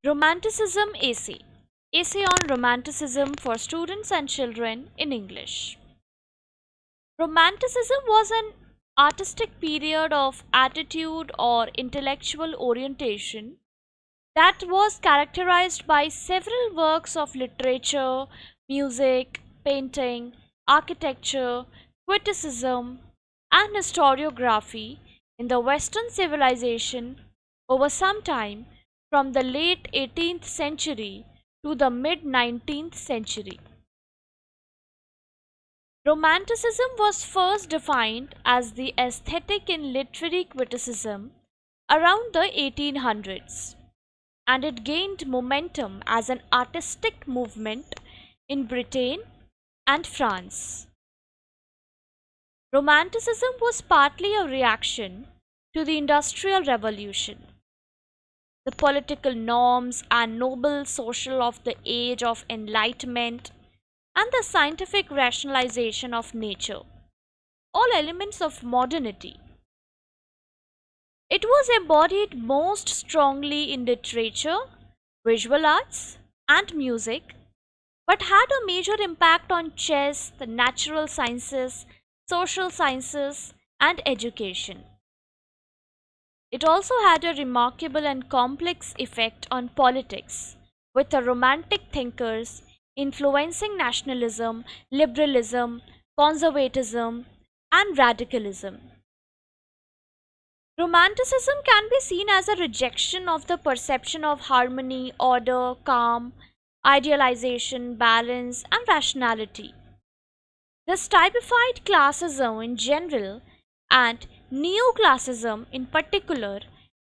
Romanticism Essay. Essay on Romanticism for Students and Children in English. Romanticism was an artistic period of attitude or intellectual orientation that was characterized by several works of literature, music, painting, architecture, criticism, and historiography in the Western civilization over some time from the late 18th century to the mid 19th century. Romanticism was first defined as the aesthetic in literary criticism around the 1800s, and it gained momentum as an artistic movement in Britain and France. Romanticism was partly a reaction to the Industrial Revolution. The political norms and noble social of the age of enlightenment and the scientific rationalization of nature, all elements of modernity. It was embodied most strongly in literature, visual arts, and music, but had a major impact on chess, the natural sciences, social sciences, and education. It also had a remarkable and complex effect on politics, with the Romantic thinkers influencing nationalism, liberalism, conservatism, and radicalism. Romanticism can be seen as a rejection of the perception of harmony, order, calm, idealization, balance, and rationality. This typified classism in general and neoclassicism in particular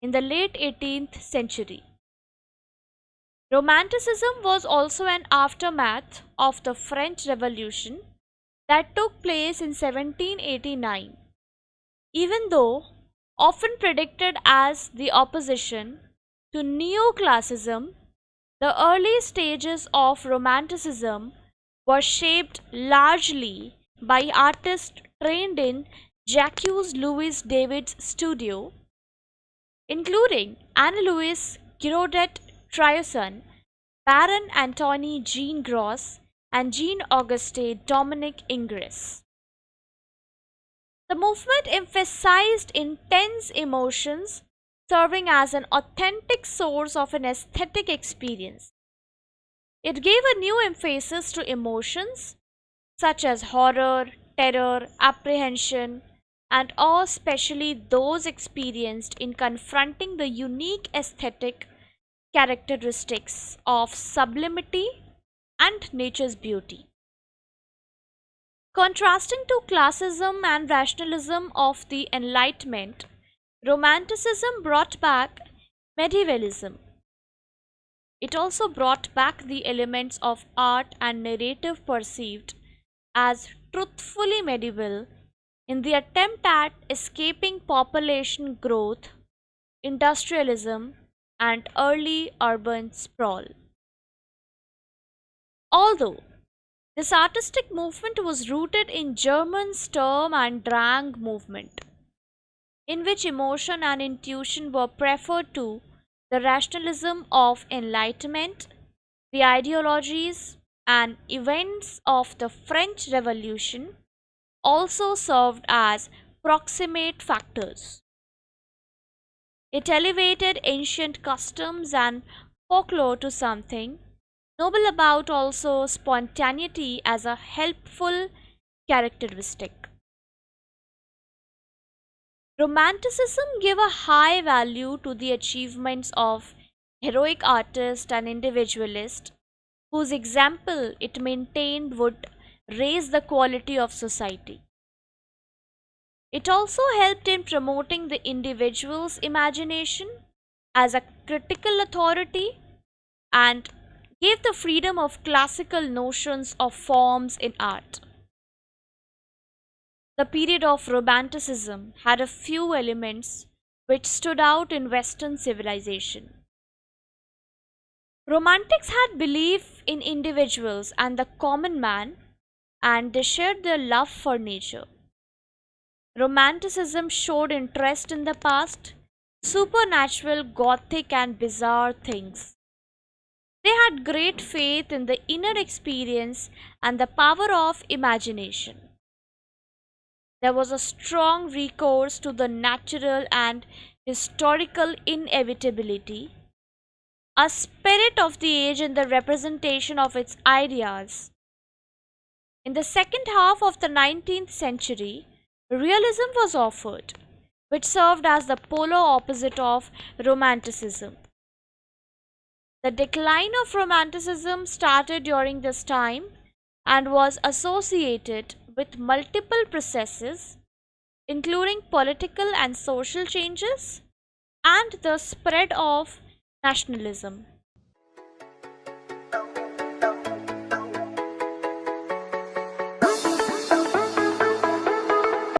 in the late 18th century. Romanticism was also an aftermath of the French Revolution that took place in 1789. Even though often predicted as the opposition to neoclassicism, the early stages of Romanticism were shaped largely by artists trained in Jacques Louis David's studio, including Anne-Louise Giraudet-Tierson, Baron Antony Jean Gros, and Jean-Auguste Dominique Ingres. The movement emphasized intense emotions, serving as an authentic source of an aesthetic experience. It gave a new emphasis to emotions such as horror, terror, apprehension, and awe, especially those experienced in confronting the unique aesthetic characteristics of sublimity and nature's beauty. Contrasting to classicism and rationalism of the Enlightenment, Romanticism brought back medievalism. It also brought back the elements of art and narrative perceived as truthfully medieval in the attempt at escaping population growth, industrialism, and early urban sprawl. Although this artistic movement was rooted in German Sturm and Drang movement, in which emotion and intuition were preferred to the rationalism of enlightenment, the ideologies and events of the French Revolution also served as proximate factors. It elevated ancient customs and folklore to something noble about also spontaneity as a helpful characteristic. Romanticism gave a high value to the achievements of heroic artists and individualists whose example it maintained would raise the quality of society. It also helped in promoting the individual's imagination as a critical authority and gave the freedom of classical notions of forms in art. The period of Romanticism had a few elements which stood out in Western civilization. Romantics had belief in individuals and the common man, and they shared their love for nature. Romanticism showed interest in the past, supernatural, gothic, and bizarre things. They had great faith in the inner experience and the power of imagination. There was a strong recourse to the natural and historical inevitability, a spirit of the age in the representation of its ideas. In the second half of the 19th century, realism was offered, which served as the polar opposite of Romanticism. The decline of Romanticism started during this time and was associated with multiple processes, including political and social changes and the spread of nationalism.